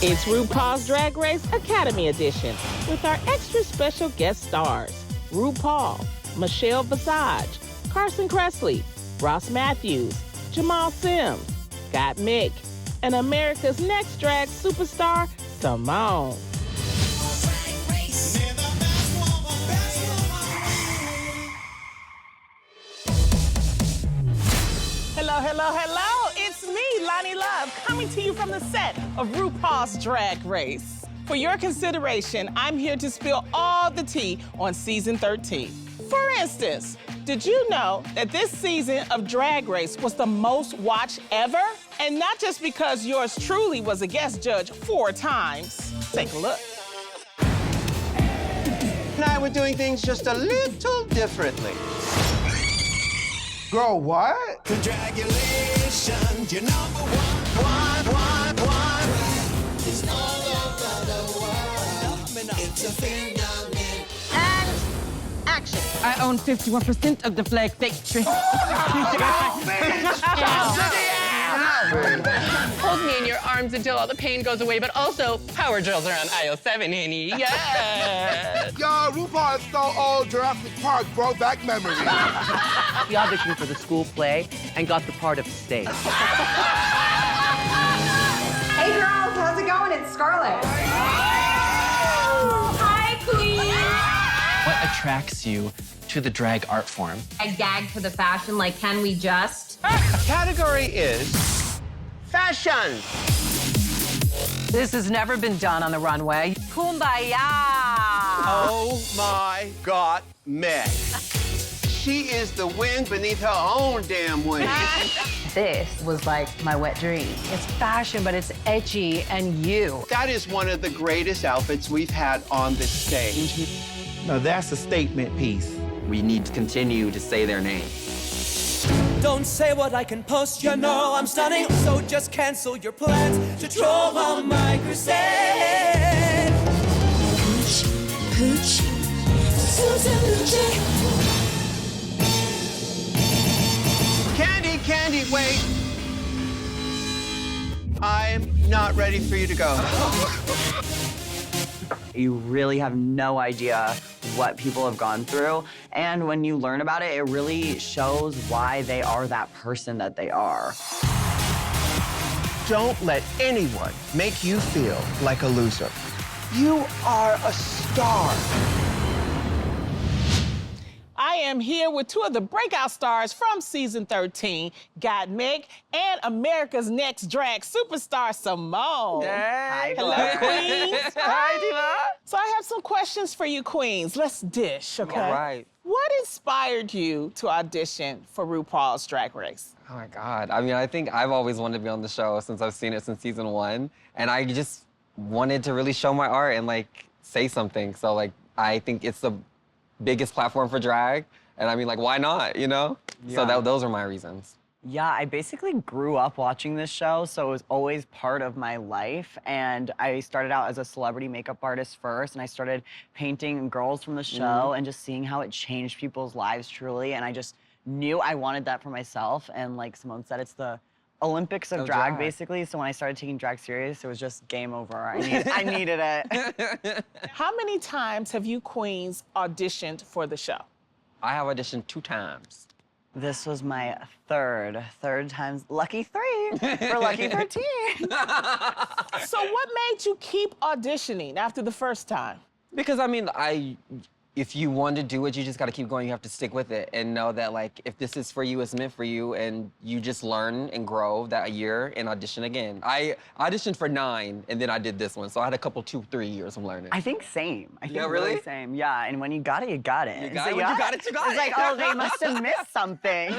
It's RuPaul's Drag Race Academy Edition with our extra special guest stars, RuPaul, Michelle Visage, Carson Kressley, Ross Mathews, Jamal Sims, Gottmik, and America's Next Drag superstar, Symone. Hello, hello, hello. It's me, Loni Love, coming to you from the set of RuPaul's Drag Race. For your consideration, I'm here to spill all the tea on season 13. For instance, did you know that this season of Drag Race was the most watched ever? And not just because yours truly was a guest judge 4 times. Take a look. And I were doing things just a little differently. Girl, what? Congratulations, you're number one. It's all over the world. It's a phenomenon. And action. I own 51% of the flag factory. Hold me in your arms until all the pain goes away, but also power drills around aisle 7, honey. Yeah. Yo, RuPaul is so old, Jurassic Park brought back memories. We auditioned for the school play and got the part of Stage. Hey girls, how's it going? It's Scarlett. Hi, Queen. What attracts you to the drag art form? I gagged for the fashion, like, can we just? Category is fashion. This has never been done on the runway. Kumbaya! Oh my Gottmik. She is the wind beneath her own damn wings. This was like my wet dream. It's fashion, but it's edgy and you. That is one of the greatest outfits we've had on this stage. Now that's a statement piece. We need to continue to say their name. Don't say what I can post, you know I'm stunning. So just cancel your plans to troll on my crusade. Pooch, Pooch, Susan Lucci. Candy, wait. I'm not ready for you to go. You really have no idea what people have gone through. And when you learn about it, it really shows why they are that person that they are. Don't let anyone make you feel like a loser. You are a star. I am here with 2 of the breakout stars from season 13, Gottmik and America's Next Drag superstar, Symone. Hi, Hello, queens. Hi, Diva. So I have some questions for you, queens. Let's dish, okay? All right. What inspired you to audition for RuPaul's Drag Race? Oh my God. I mean, I think I've always wanted to be on the show since I've seen it since season 1. And I just wanted to really show my art and like say something. So like, I think it's the biggest platform for drag. And I mean, like, why not, you know? Yeah. So those are my reasons. Yeah, I basically grew up watching this show, so it was always part of my life. And I started out as a celebrity makeup artist first, and I started painting girls from the show and just seeing how it changed people's lives truly. And I just knew I wanted that for myself. And like Symone said, it's the Olympics of drag, basically. So when I started taking drag serious, it was just game over. I needed it. How many times have you queens auditioned for the show? I have auditioned 2 times. This was my third times, lucky 3 for lucky 13. So what made you keep auditioning after the first time? Because I mean, if you want to do it, you just got to keep going. You have to stick with it and know that like, if this is for you, it's meant for you. And you just learn and grow that year and audition again. I auditioned for 9 and then I did this one. So I had a couple 2-3 years of learning. I think same. I think Yeah, really? same. Yeah, and when you got it, you got it. You got it, when you got it, you got it. It's like, oh, they must have missed something.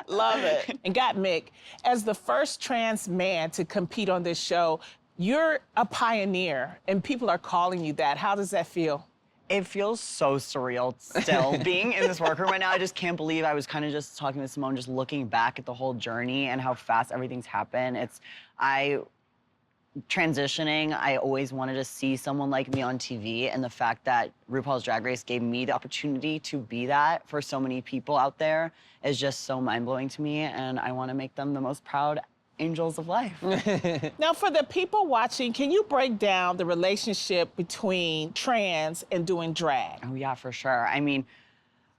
Love it. And Gottmik, as the first trans man to compete on this show, you're a pioneer, and people are calling you that. How does that feel? It feels so surreal still being in this workroom right now. I just can't believe I was kind of just talking to Symone, just looking back at the whole journey and how fast everything's happened. Transitioning, I always wanted to see someone like me on TV, and the fact that RuPaul's Drag Race gave me the opportunity to be that for so many people out there is just so mind-blowing to me, and I want to make them the most proud angels of life. Now, for the people watching, can you break down the relationship between trans and doing drag? Oh, yeah, for sure. I mean,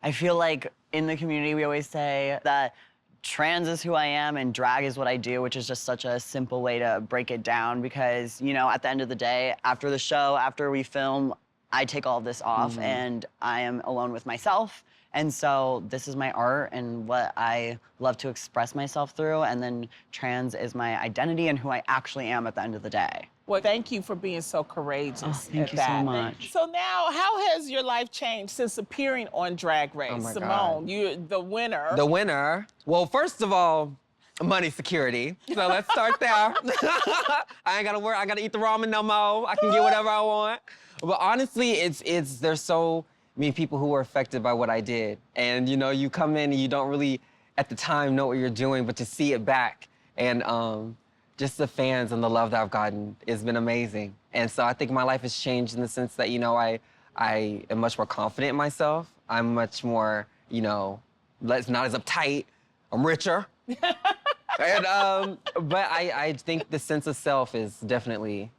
I feel like in the community, we always say that trans is who I am and drag is what I do, which is just such a simple way to break it down because, you know, at the end of the day, after the show, after we film, I take all of this off and I am alone with myself. And so this is my art and what I love to express myself through. And then trans is my identity and who I actually am at the end of the day. Well, thank you for being so courageous. Oh, thank at you that. so much. So now, how has your life changed since appearing on Drag Race? Oh my Symone, God. you're the winner. The winner. Well, first of all, money security. So let's start there. I ain't gotta work. I gotta eat the ramen no more. I can get whatever I want. But honestly, there's so many people who were affected by what I did. And you know, you come in and you don't really at the time know what you're doing, but to see it back and just the fans and the love that I've gotten has been amazing. And so I think my life has changed in the sense that, you know, I am much more confident in myself. I'm much more, you know, not as uptight. I'm richer. And, but I think the sense of self is definitely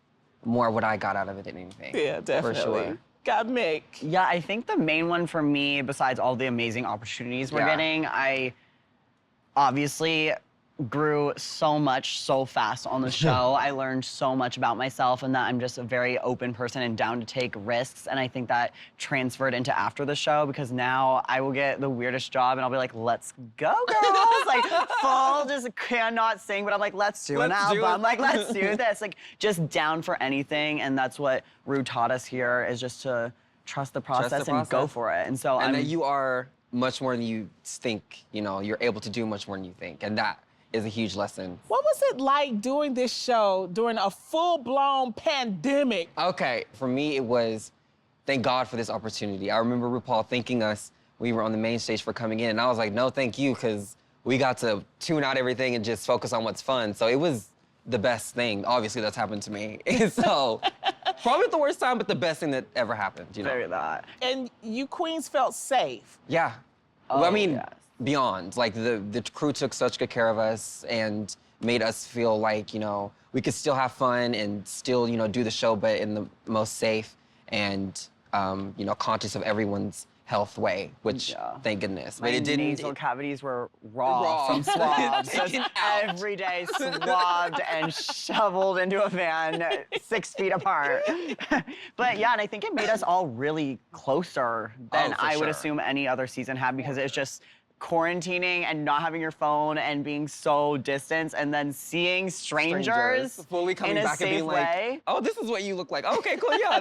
more what I got out of it than anything. Yeah, definitely. For sure. Gottmik. Yeah, I think the main one for me, besides all the amazing opportunities we're getting, I obviously grew so much so fast on the show. I learned so much about myself and that I'm just a very open person and down to take risks. And I think that transferred into after the show because now I will get the weirdest job and I'll be like, let's go, girls. Like, full just cannot sing, but I'm like, let's do an album. Like, let's do this. Like, just down for anything. And that's what Ru taught us here is just to trust the process and go for it. And so that you are much more than you think, you know, you're able to do much more than you think. And that is a huge lesson. What was it like doing this show during a full-blown pandemic? Okay, for me, it was, thank God for this opportunity. I remember RuPaul thanking us, we were on the main stage for coming in, and I was like, no, thank you, because we got to tune out everything and just focus on what's fun. So it was the best thing, obviously, that's happened to me. So, probably the worst time, but the best thing that ever happened, you know? Very that. And you queens felt safe. Yeah. Oh, Well, I mean, yes. beyond. Like, the crew took such good care of us and made us feel like, you know, we could still have fun and still, you know, do the show, but in the most safe and, you know, conscious of everyone's health way, which, thank goodness. My But it didn't. nasal cavities were raw from swabs. Just every day swabbed and shoveled into a van 6 feet apart. But yeah, and I think it made us all really closer than I would assume any other season had because it's just quarantining and not having your phone and being so distant and then seeing strangers fully coming in a back and being safe way. like, oh, this is what you look like. Okay, cool, yeah.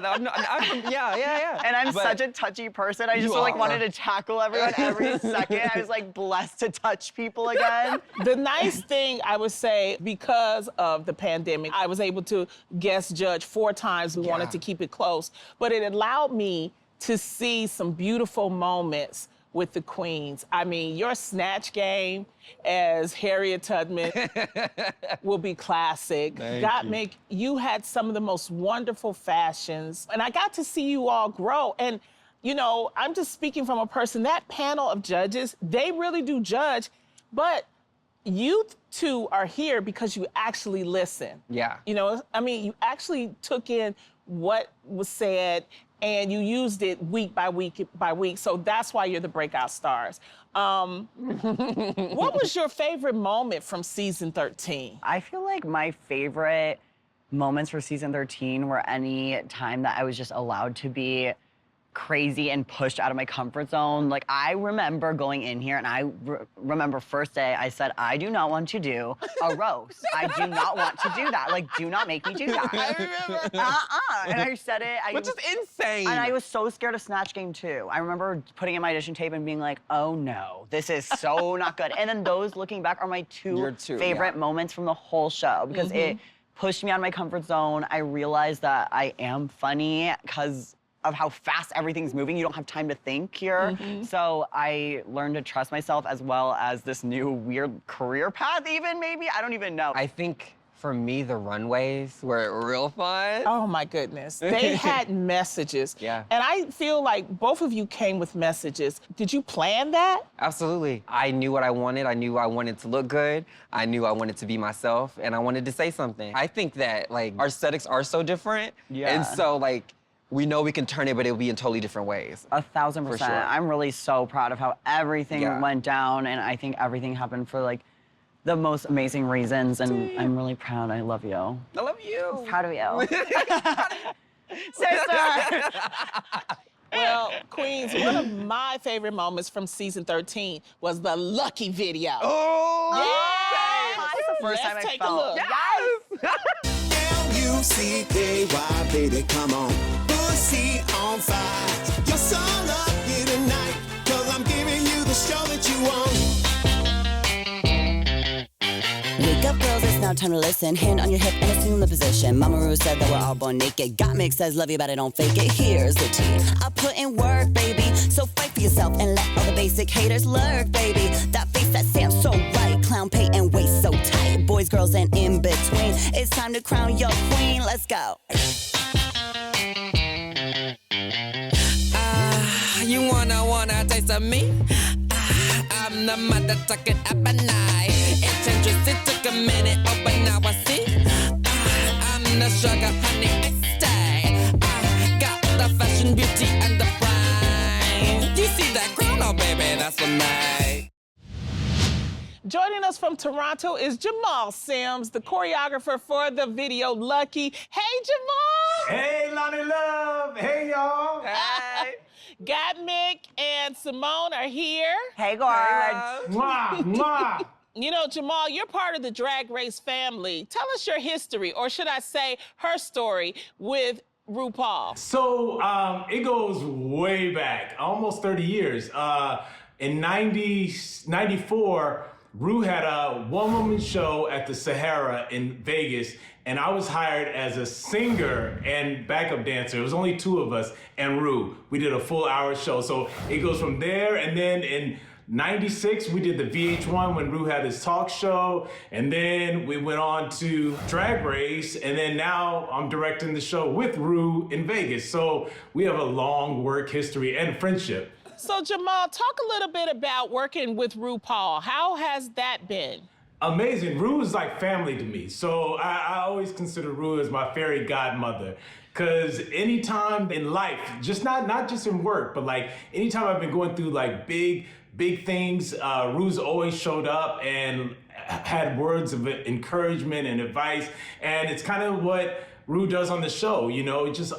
Yeah. And I'm But such a touchy person. I just you like are. wanted to tackle everyone every second. I was like blessed to touch people again. The nice thing, I would say, because of the pandemic, I was able to guest judge 4 times. We wanted to keep it close. But it allowed me to see some beautiful moments with the queens. I mean, your snatch game as Harriet Tubman will be classic. Gottmik, you had some of the most wonderful fashions, and I got to see you all grow. And, you know, I'm just speaking from a person, that panel of judges, they really do judge, but you two are here because you actually listen. Yeah. You know, I mean, you actually took in what was said and you used it week by week by week. So that's why you're the breakout stars. What was your favorite moment from season 13? I feel like my favorite moments for season 13 were any time that I was just allowed to be crazy and pushed out of my comfort zone. Like, I remember going in here and I remember first day I said, I do not want to do a roast. I do not want to do that. Like, do not make me do that. I remember. And I said it. Which is insane. And I was so scared of Snatch Game too. I remember putting in my audition tape and being like, oh no, this is so not good. And then those, looking back, are my two favorite moments from the whole show because it pushed me out of my comfort zone. I realized that I am funny because of how fast everything's moving. You don't have time to think here. So I learned to trust myself as well as this new weird career path even, maybe? I don't even know. I think For me, the runways were real fun. Oh my goodness. They had messages. Yeah. And I feel like both of you came with messages. Did you plan that? Absolutely. I knew what I wanted. I knew I wanted to look good. I knew I wanted to be myself, and I wanted to say something. I think that, like, our aesthetics are so different. Yeah. And so, like, we know we can turn it, but it'll be in totally different ways. 1,000%. sure. I'm really so proud of how everything Yeah. went down, and I think everything happened for, like, the most amazing reasons, and I'm really proud. I love you. I love you. Proud of you. Sister! Well, Queens, one of my favorite moments from season 13 was the Lucky video. Oh! Yeah! That's the first time Let's I take felt. a look. L-U-C-K-Y, baby, come on. Pussy on fire. You're so lucky tonight, 'cause I'm giving you the show that you want. Wake up, girls, it's now time to listen. Hand on your hip and assume the position. Mama Ru said that we're all born naked. Gottmik says love you, but I don't fake it. Here's the tea. I put in work, baby. So fight for yourself and let all the basic haters lurk, baby. That face that Sam's so right. Clown pay and waist so tight. Boys, girls, and in between. It's time to crown your queen. Let's go. You wanna taste of me? I'm the mother tucking up at night. It's interesting, took a minute, oh, but now I see. I'm the sugar, honey, I stay. I got the fashion, beauty, and the pride. You see that crown, oh, baby, that's for me. Joining us from Toronto is Jamal Sims, the choreographer for the video Lucky. Hey, Jamal! Hey, Loni Love! Hey, y'all! Hey! Gottmik and Symone are here. Hey, guards. Mwah, mwah. You know, Jamal, you're part of the Drag Race family. Tell us your history, or should I say her story, with RuPaul. So, it goes way back, almost 30 years. In 94, Ru had a one-woman show at the Sahara in Vegas, and I was hired as a singer and backup dancer. It was only two of us and Ru. We did a full hour show. So it goes from there, and then in 96, we did the VH1 when Ru had his talk show, and then we went on to Drag Race, and then now I'm directing the show with Ru in Vegas. So we have a long work history and friendship. So Jamal, talk a little bit about working with RuPaul. How has that been? Amazing. Ru is like family to me. So I always consider Ru as my fairy godmother. Cause anytime in life, just not just in work, but like anytime I've been going through like big things, Ru's always showed up and had words of encouragement and advice. And it's kind of what Ru does on the show, you know, he just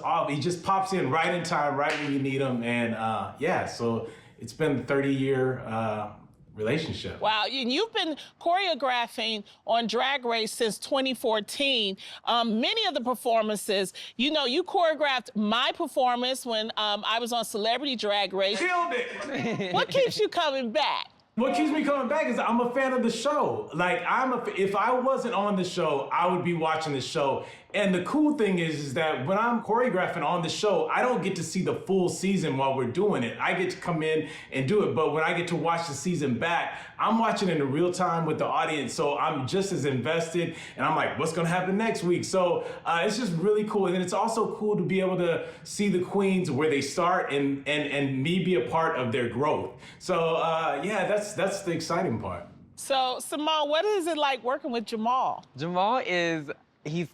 pops in right in time, right when you need him. And yeah, so it's been a 30-year relationship. Wow, you've been choreographing on Drag Race since 2014. Many of the performances, you know, you choreographed my performance when I was on Celebrity Drag Race. Killed it! What keeps you coming back? What keeps me coming back is I'm a fan of the show. Like, if I wasn't on the show, I would be watching the show. And the cool thing is that when I'm choreographing on the show, I don't get to see the full season while we're doing it. I get to come in and do it, but when I get to watch the season back, I'm watching it in real time with the audience, so I'm just as invested, and I'm like, what's gonna happen next week? So it's just really cool, and then it's also cool to be able to see the queens where they start and me be a part of their growth. So yeah, that's the exciting part. So, Symone, what is it like working with Jamal? Jamal is, he's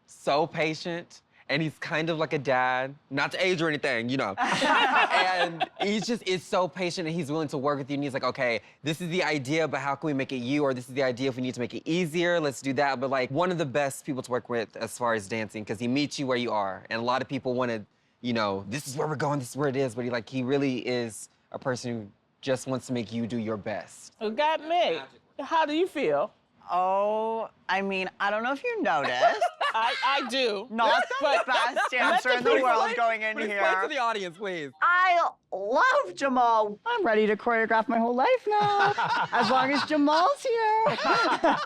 so patient, and he's kind of like a dad, not to age or anything, you know. And is so patient, and he's willing to work with you, and he's like, okay, this is the idea, but how can we make it you? Or this is the idea, if we need to make it easier, let's do that. But like, one of the best people to work with as far as dancing, because he meets you where you are. And a lot of people want to, you know, this is where we're going, this is where it is, but he really is a person who just wants to make you do your best. Well, Gottmik, how do you feel? Oh, I mean, I don't know if you noticed. I do. Not the best dancer in the world going in here. Explain to the audience, please. I love Jamal. I'm ready to choreograph my whole life now, as long as Jamal's here.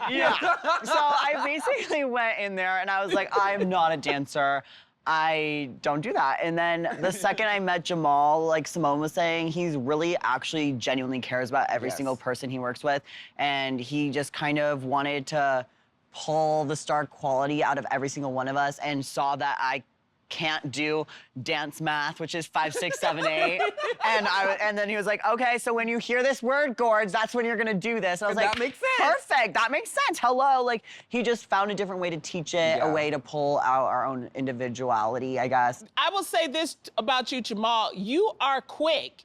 Yeah. So I basically went in there and I was like, I'm not a dancer. I don't do that. And then the second I met Jamal, like Symone was saying, he's really actually genuinely cares about every single person he works with. And he just kind of wanted to pull the star quality out of every single one of us and saw that I can't do dance math, which is 5, 6, 7, 8. And then he was like, okay, so when you hear this word, Gorge, that's when you're gonna do this. I was like, that makes sense. Perfect, that makes sense. Hello, like he just found a different way to teach it, a way to pull out our own individuality, I guess. I will say this about you, Jamal. You are quick.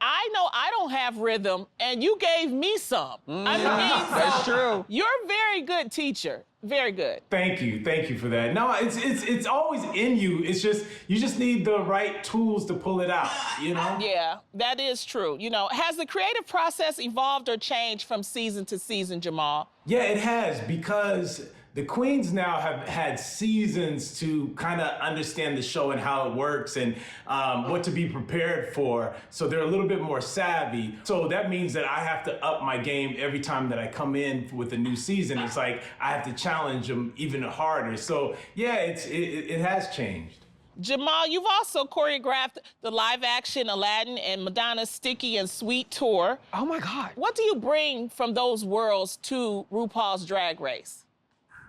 I know I don't have rhythm, and you gave me some. I mean, That's true. You're a very good teacher. Very good. Thank you for that. No, it's always in you. It's just you just need the right tools to pull it out, you know? Yeah, that is true. You know, has the creative process evolved or changed from season to season, Jamal? Yeah, it has, because the queens now have had seasons to kind of understand the show and how it works and what to be prepared for. So they're a little bit more savvy. So that means that I have to up my game every time that I come in with a new season. It's like I have to challenge them even harder. So yeah, it has changed. Jamal, you've also choreographed the live-action Aladdin and Madonna's Sticky and Sweet tour. Oh my God. What do you bring from those worlds to RuPaul's Drag Race?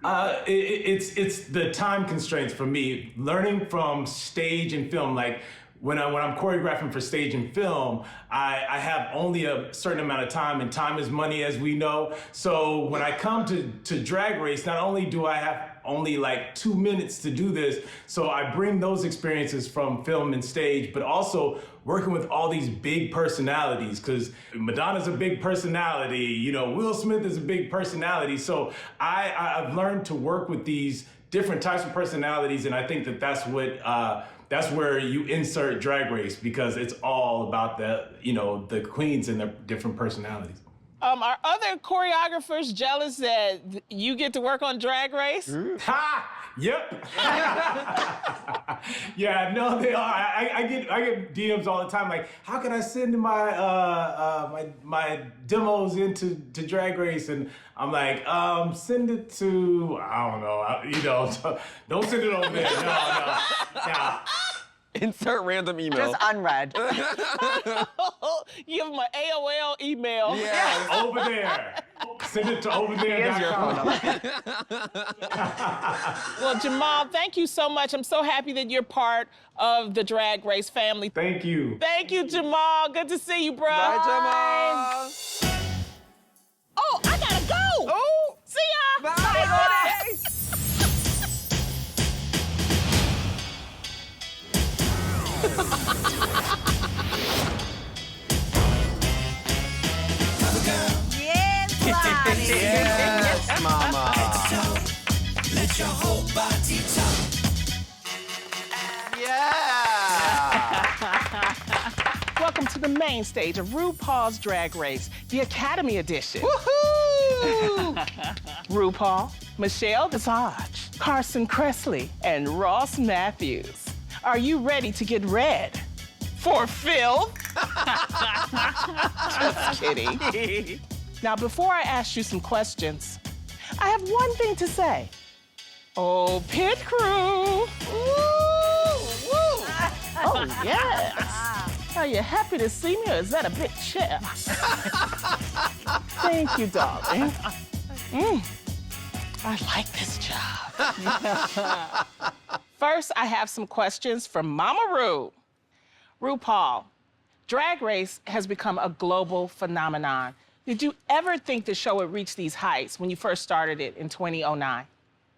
It's the time constraints for me. Learning from stage and film, like when I'm choreographing for stage and film, I have only a certain amount of time, and time is money, as we know. So when I come to Drag Race, not only do I have only like 2 minutes to do this, so I bring those experiences from film and stage, but also working with all these big personalities, because Madonna's a big personality, you know, Will Smith is a big personality. So I've learned to work with these different types of personalities, and I think that that's where you insert Drag Race, because it's all about the queens and their different personalities. Are other choreographers jealous that you get to work on Drag Race? Ha! Yep. Yeah, no, they are. I get DMs all the time, like, how can I send my my demos into Drag Race? And I'm like, send it to, I don't know, don't send it over there. No. Insert random email. Just unread. Give them an AOL email. Yeah, over there. Send it to overthere.com. Well, Jamal, thank you so much. I'm so happy that you're part of the Drag Race family. Thank you. Thank you, Jamal. Good to see you, bro. Bye, Jamal. Oh, I gotta go. Oh. See ya. Bye. Yes, mama. Let your whole body talk. Yeah. Welcome to the main stage of RuPaul's Drag Race, the Academy Edition. Woohoo! RuPaul, Michelle Visage, Carson Kressley, and Ross Mathews. Are you ready to get red for Phil? Just kidding. Now, before I ask you some questions, I have one thing to say. Oh, pit crew. Woo, woo. Oh, yes. Are you happy to see me, or is that a bit chair? Thank you, darling. I like this job. First, I have some questions from Mama Ru. RuPaul, Drag Race has become a global phenomenon. Did you ever think the show would reach these heights when you first started it in 2009?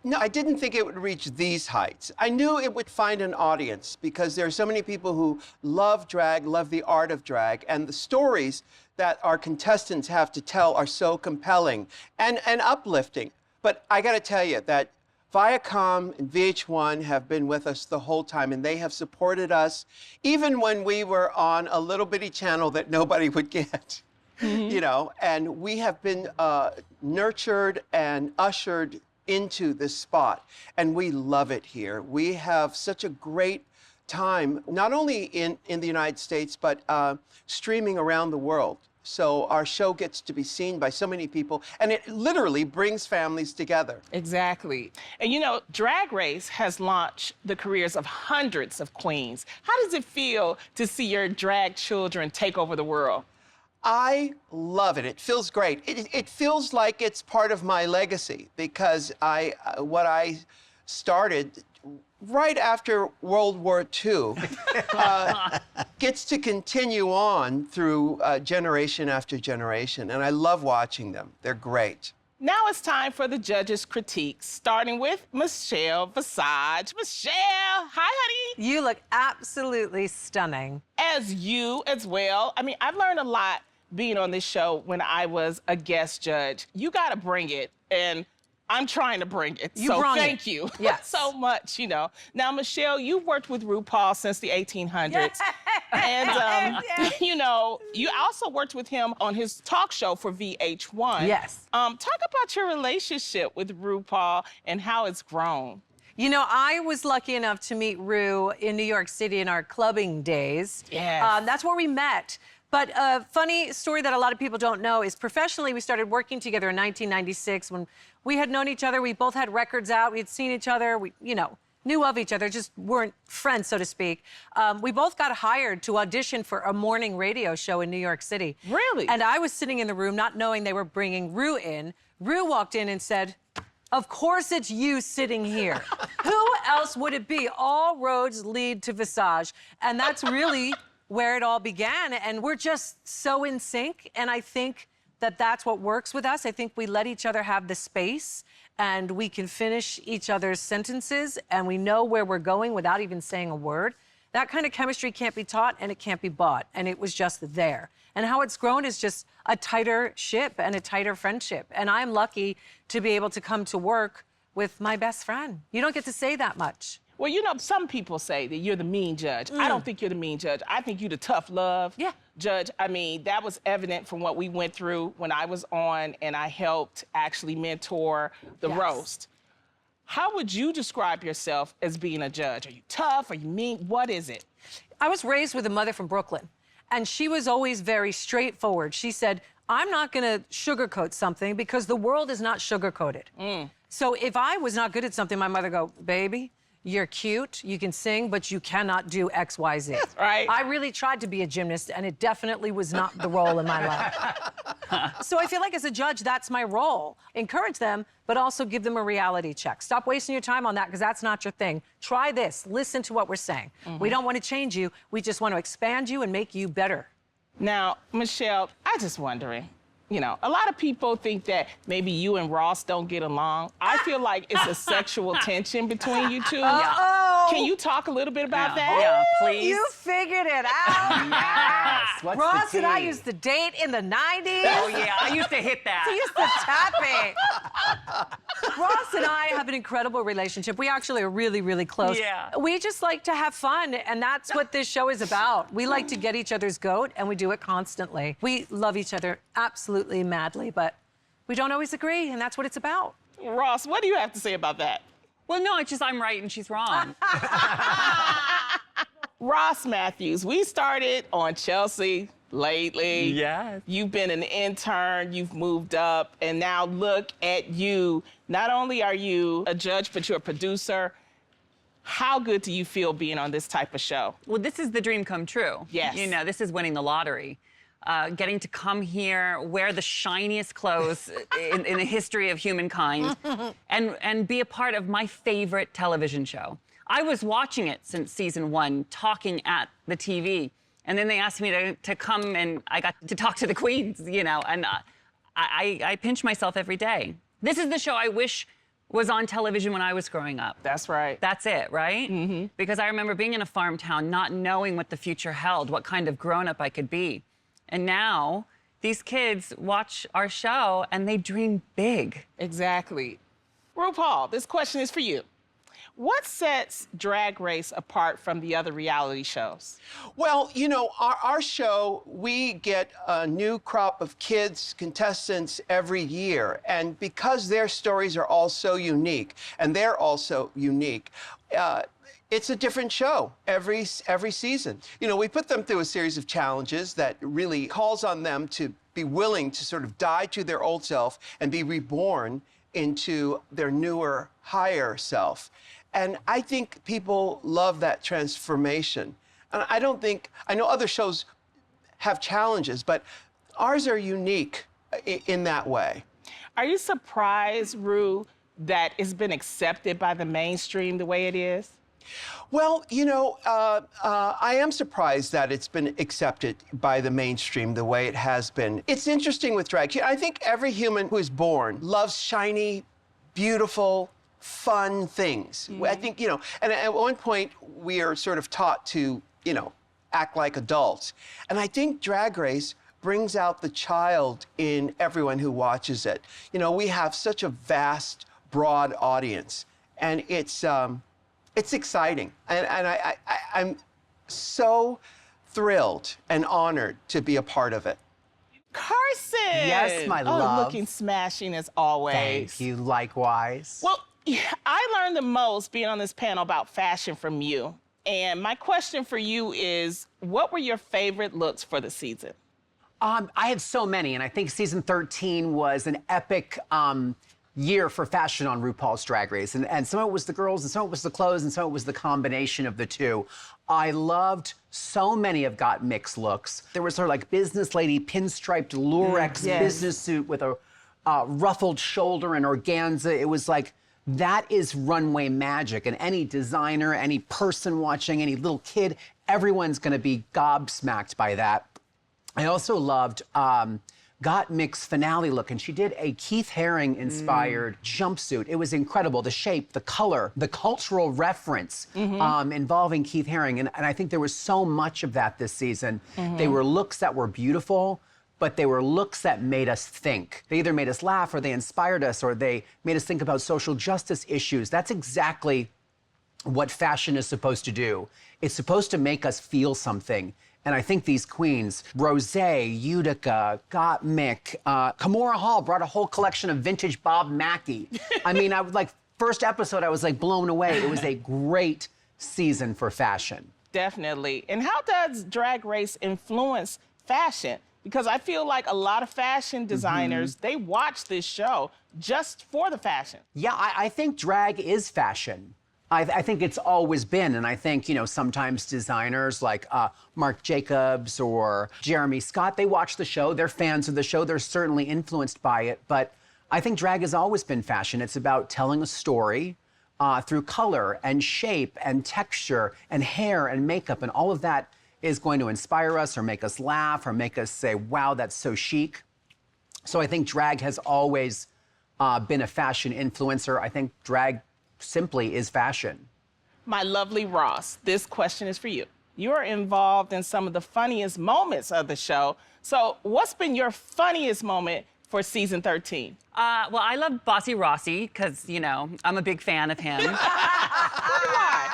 No, I didn't think it would reach these heights. I knew it would find an audience because there are so many people who love drag, love the art of drag, and the stories that our contestants have to tell are so compelling and uplifting. But I gotta tell you that Viacom and VH1 have been with us the whole time, and they have supported us even when we were on a little bitty channel that nobody would get. You know, and we have been nurtured and ushered into this spot, and we love it here. We have such a great time, not only in the United States, but streaming around the world. So our show gets to be seen by so many people, and it literally brings families together. Exactly. And you know, Drag Race has launched the careers of hundreds of queens. How does it feel to see your drag children take over the world? I love it. It feels great. It feels like it's part of my legacy because what I started right after World War II gets to continue on through generation after generation, and I love watching them. They're great. Now it's time for the judges' critiques, starting with Michelle Visage. Michelle, hi, honey. You look absolutely stunning. As you as well. I mean, I've learned a lot being on this show when I was a guest judge. You gotta bring it, and I'm trying to bring it. You so brung thank it. you Yes. so much, you know. Now, Michelle, you've worked with RuPaul since the 1800s. And, you know, you also worked with him on his talk show for VH1. Yes. Talk about your relationship with RuPaul and how it's grown. You know, I was lucky enough to meet Ru in New York City in our clubbing days. Yes. That's where we met. But a funny story that a lot of people don't know is professionally, we started working together in 1996 when we had known each other. We both had records out. We had seen each other. We, you know, knew of each other, just weren't friends, so to speak. We both got hired to audition for a morning radio show in New York City. Really? And I was sitting in the room not knowing they were bringing Ru in. Ru walked in and said, "Of course it's you sitting here. Who else would it be? All roads lead to Visage." And that's really where it all began. And we're just so in sync. And I think that that's what works with us. I think we let each other have the space and we can finish each other's sentences and we know where we're going without even saying a word. That kind of chemistry can't be taught and it can't be bought. And it was just there. And how it's grown is just a tighter ship and a tighter friendship. And I'm lucky to be able to come to work with my best friend. You don't get to say that much. Well, you know, some people say that you're the mean judge. I don't think you're the mean judge. I think you're the tough love judge. I mean, that was evident from what we went through when I was on and I helped actually mentor the roast. How would you describe yourself as being a judge? Are you tough? Are you mean? What is it? I was raised with a mother from Brooklyn, and she was always very straightforward. She said, "I'm not gonna sugarcoat something because the world is not sugarcoated." So if I was not good at something, my mother go, "Baby, you're cute, you can sing, but you cannot do X, Y, Z." Right. I really tried to be a gymnast, and it definitely was not the role in my life. So I feel like as a judge, that's my role. Encourage them, but also give them a reality check. Stop wasting your time on that, because that's not your thing. Try this. Listen to what we're saying. We don't want to change you. We just want to expand you and make you better. Now, Michelle, I just wondering, you know, a lot of people think that maybe you and Ross don't get along. I feel like it's a sexual tension between you two. Can you talk a little bit about that? Yeah, please. You figured it out. Yes. What's Ross the and I tea? used to date in the 90s. Oh, yeah, I used to hit that. We used to tap it. Ross and I have an incredible relationship. We actually are really, really close. Yeah. We just like to have fun, and that's what this show is about. We like to get each other's goat, and we do it constantly. We love each other absolutely madly, but we don't always agree, and that's what it's about. Ross, what do you have to say about that? Well, no, it's just I'm right and she's wrong. Ross Mathews, we started on Chelsea lately. Yes. You've been an intern, you've moved up, and now look at you. Not only are you a judge, but you're a producer. How good do you feel being on this type of show? Well, this is the dream come true. Yes. You know, this is winning the lottery. Getting to come here, wear the shiniest clothes in the history of humankind, and be a part of my favorite television show. I was watching it since season 1, talking at the TV, and then they asked me to come, and I got to talk to the queens, you know, and I pinch myself every day. This is the show I wish was on television when I was growing up. That's right. That's it, right? Because I remember being in a farm town, not knowing what the future held, what kind of grown-up I could be. And now, these kids watch our show and they dream big. Exactly. RuPaul, this question is for you. What sets Drag Race apart from the other reality shows? Well, you know, our show, we get a new crop of kids, contestants every year. And because their stories are all so unique, and they're also unique, it's a different show every season. You know, we put them through a series of challenges that really calls on them to be willing to sort of die to their old self and be reborn into their newer, higher self. And I think people love that transformation. And I know other shows have challenges, but ours are unique in that way. Are you surprised, Ru, that it's been accepted by the mainstream the way it is? Well, you know, I am surprised that it's been accepted by the mainstream the way it has been. It's interesting with drag. I think every human who is born loves shiny, beautiful, fun things. I think, you know, and at one point we are sort of taught to, you know, act like adults. And I think Drag Race brings out the child in everyone who watches it. You know, we have such a vast, broad audience, and it's exciting. And I'm so thrilled and honored to be a part of it. Carson! Yes, my Oh, love. looking smashing as always. Thank you, likewise. Well, I learned the most being on this panel about fashion from you. And my question for you is, what were your favorite looks for the season? I had so many, and I think season 13 was an epic year for fashion on RuPaul's Drag Race. And some of it was the girls, and some of it was the clothes, and some of it was the combination of the two. I loved so many of Gottmik's looks. There was her like business lady pinstriped lurex business suit with a ruffled shoulder and organza. It was like, that is runway magic. And any designer, any person watching, any little kid, everyone's gonna be gobsmacked by that. I also loved Gottmik's finale look, and she did a Keith Haring-inspired jumpsuit. It was incredible. The shape, the color, the cultural reference involving Keith Haring, and I think there was so much of that this season. They were looks that were beautiful, but they were looks that made us think. They either made us laugh, or they inspired us, or they made us think about social justice issues. That's exactly what fashion is supposed to do. It's supposed to make us feel something. And I think these queens, Rosé, Utica, Gottmik, Kimora Hall brought a whole collection of vintage Bob Mackie. I mean, I was like, first episode, I was like blown away. It was a great season for fashion. Definitely. And how does Drag Race influence fashion? Because I feel like a lot of fashion designers, they watch this show just for the fashion. Yeah, I think drag is fashion. I think it's always been, and I think, you know, sometimes designers like Marc Jacobs or Jeremy Scott, they watch the show, they're fans of the show, they're certainly influenced by it, but I think drag has always been fashion. It's about telling a story through color and shape and texture and hair and makeup, and all of that is going to inspire us or make us laugh or make us say, wow, that's so chic. So I think drag has always been a fashion influencer. I think drag simply is fashion. My lovely Ross, this question is for you. You are involved in some of the funniest moments of the show. So what's been your funniest moment for season 13? Well, I love Bossy Rossi because, you know, I'm a big fan of him.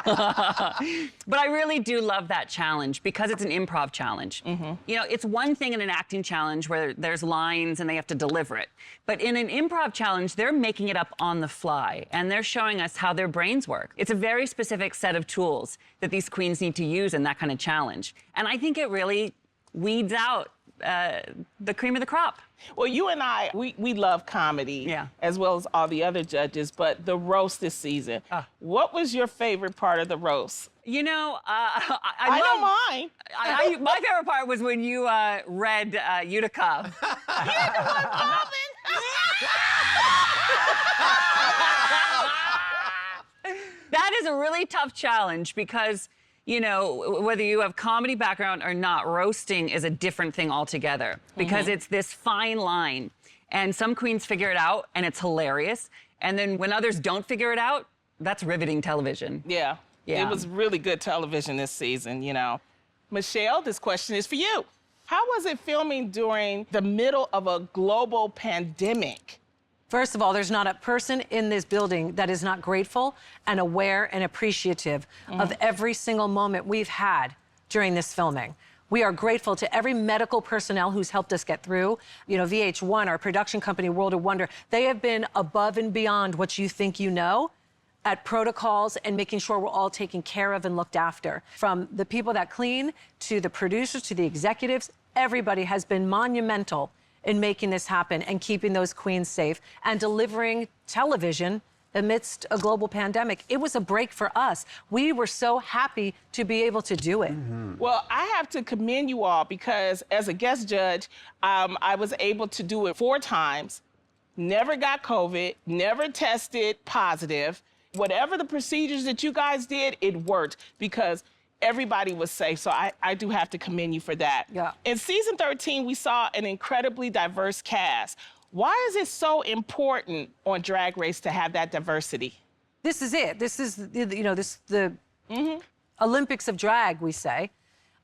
But I really do love that challenge because it's an improv challenge. You know, it's one thing in an acting challenge where there's lines and they have to deliver it. But in an improv challenge, they're making it up on the fly and they're showing us how their brains work. It's a very specific set of tools that these queens need to use in that kind of challenge. And I think it really weeds out the cream of the crop. Well, you and I, we love comedy, as well as all the other judges, but the roast this season, what was your favorite part of the roast? You know, I know mine. My favorite part was when you read Utica. That is a really tough challenge because, you know, whether you have comedy background or not, roasting is a different thing altogether because it's this fine line. And some queens figure it out and it's hilarious. And then when others don't figure it out, that's riveting television. Yeah. It was really good television this season, you know. Michelle, this question is for you. How was it filming during the middle of a global pandemic? First of all, there's not a person in this building that is not grateful and aware and appreciative of every single moment we've had during this filming. We are grateful to every medical personnel who's helped us get through. You know, VH1, our production company, World of Wonder, they have been above and beyond what you think you know at protocols and making sure we're all taken care of and looked after. From the people that clean to the producers to the executives, everybody has been monumental in making this happen and keeping those queens safe and delivering television amidst a global pandemic. It was a break for us. We were so happy to be able to do it. Well, I have to commend you all because as a guest judge, I was able to do it 4 times, never got COVID, never tested positive. Whatever the procedures that you guys did, it worked because everybody was safe. So I do have to commend you for that. Yeah. In season 13, we saw an incredibly diverse cast. Why is it so important on Drag Race to have that diversity? This is it. This is, the Olympics of drag, we say.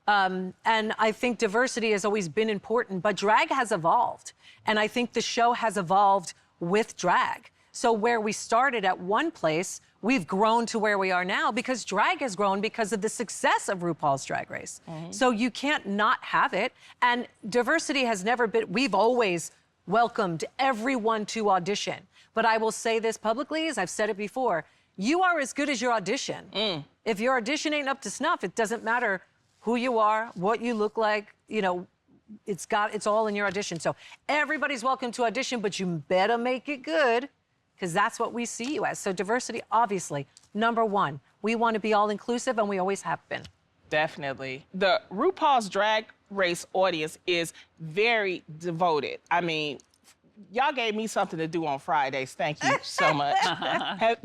And I think diversity has always been important, but drag has evolved. And I think the show has evolved with drag. So where we started at one place, we've grown to where we are now because drag has grown because of the success of RuPaul's Drag Race. So you can't not have it. And diversity has never been, we've always welcomed everyone to audition. But I will say this publicly, as I've said it before, you are as good as your audition. If your audition ain't up to snuff, it doesn't matter who you are, what you look like, it's all in your audition. So everybody's welcome to audition, but you better make it good because that's what we see you as. So diversity, obviously, number 1. We want to be all inclusive and we always have been. Definitely. The RuPaul's Drag Race audience is very devoted. I mean, y'all gave me something to do on Fridays. Thank you so much.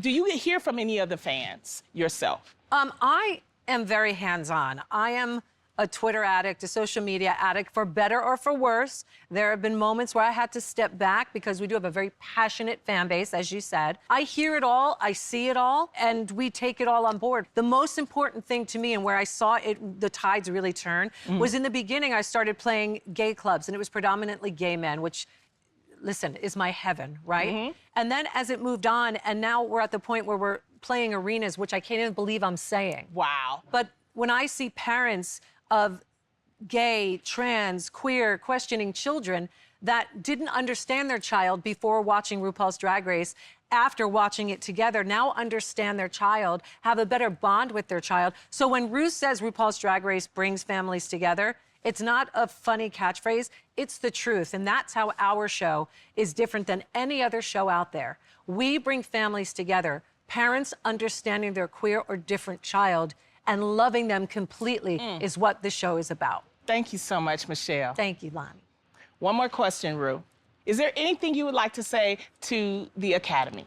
Do you hear from any of the fans yourself? I am very hands-on. I am a Twitter addict, a social media addict, for better or for worse. There have been moments where I had to step back because we do have a very passionate fan base, as you said. I hear it all, I see it all, and we take it all on board. The most important thing to me and where I saw the tides really turn was in the beginning I started playing gay clubs, and it was predominantly gay men, which, listen, is my heaven, right? And then as it moved on, and now we're at the point where we're playing arenas, which I can't even believe I'm saying. Wow. But when I see parents of gay, trans, queer, questioning children that didn't understand their child before watching RuPaul's Drag Race, after watching it together, now understand their child, have a better bond with their child. So when Ru says RuPaul's Drag Race brings families together, it's not a funny catchphrase, it's the truth. And that's how our show is different than any other show out there. We bring families together, parents understanding their queer or different child and loving them completely is what this show is about. Thank you so much, Michelle. Thank you, Loni. One more question, Ru. Is there anything you would like to say to the Academy?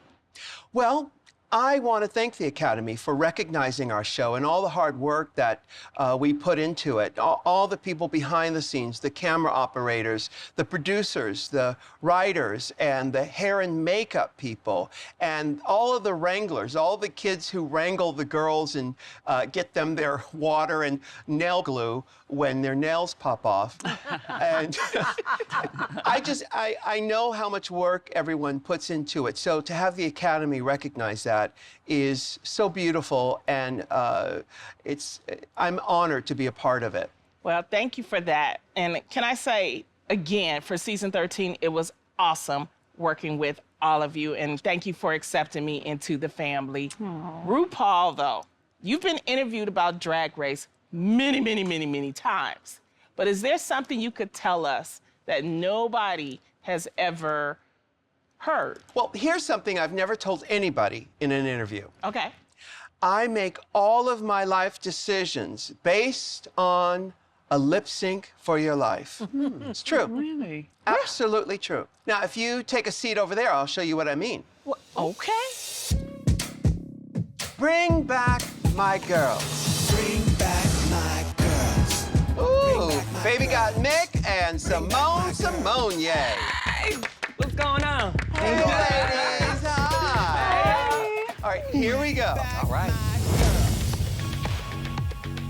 Well, I want to thank the Academy for recognizing our show and all the hard work that we put into it. All the people behind the scenes, the camera operators, the producers, the writers, and the hair and makeup people, and all of the wranglers, all the kids who wrangle the girls and get them their water and nail glue when their nails pop off. And I know how much work everyone puts into it. So to have the Academy recognize that is so beautiful, and I'm honored to be a part of it. Well, thank you for that. And can I say, again, for season 13, it was awesome working with all of you, and thank you for accepting me into the family. RuPaul, though, you've been interviewed about Drag Race many, many, many, many times. But is there something you could tell us that nobody has ever heard? Well, here's something I've never told anybody in an interview. Okay. I make all of my life decisions based on a lip sync for your life. It's true. Really? Absolutely true. Now, if you take a seat over there, I'll show you what I mean. Well, okay. Bring back my girls. Bring back my girls. Ooh, baby Gottmik and Symone, yay. Hey, what's going on? Hey, ladies, hi. Hey. All right, here we go. All right.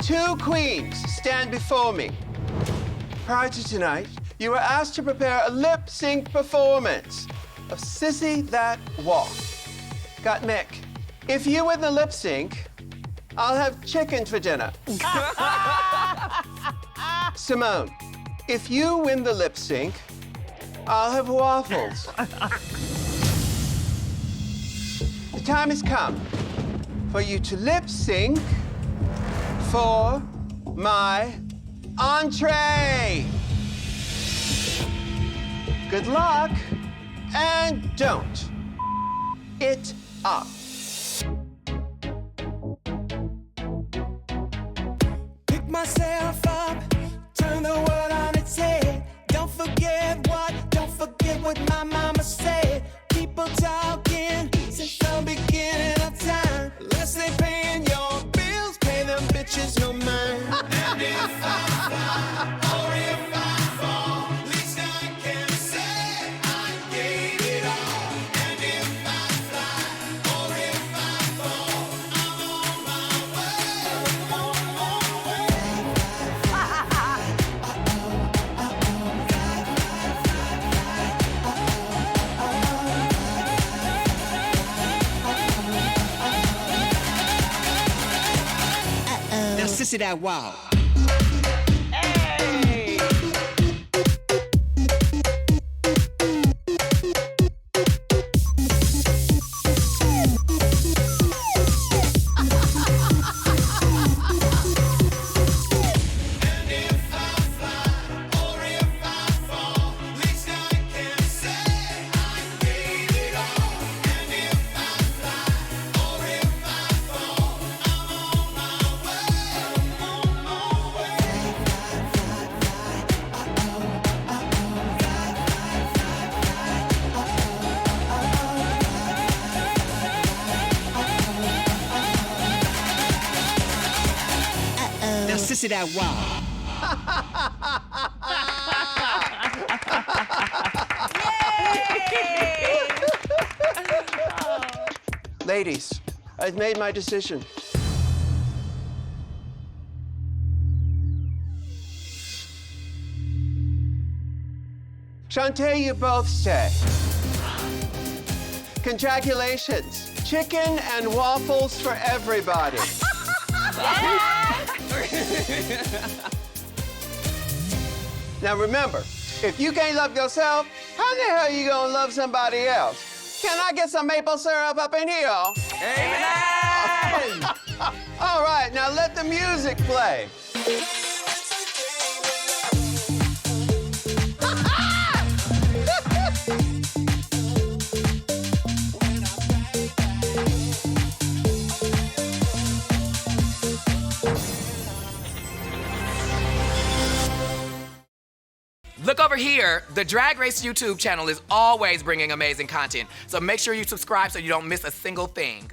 2 queens stand before me. Prior to tonight, you were asked to prepare a lip sync performance of Sissy That Walk. Gottmik, if you win the lip sync, I'll have chicken for dinner. Symone, if you win the lip sync, I'll have waffles. The time has come for you to lip sync for my entree. Good luck, and don't it up. Pick myself up, turn the world on its head. Don't forget what my mama said. People talking since the beginning of time. Unless they paying your bills, pay them bitches no mind. And if I fall, or if I fall, at least I can say I gave it all. And if I fly, or if I fall, I'm on my way. Now, sissy that wow. Hey! Now, sissy that wow. Ladies, I've made my decision. Shantae, you both stay. Congratulations. Chicken and waffles for everybody. Now remember, if you can't love yourself, how the hell you gonna love somebody else? Can I get some maple syrup up in here? Amen! All right, now let the music play. Look over here. The Drag Race YouTube channel is always bringing amazing content, so make sure you subscribe so you don't miss a single thing.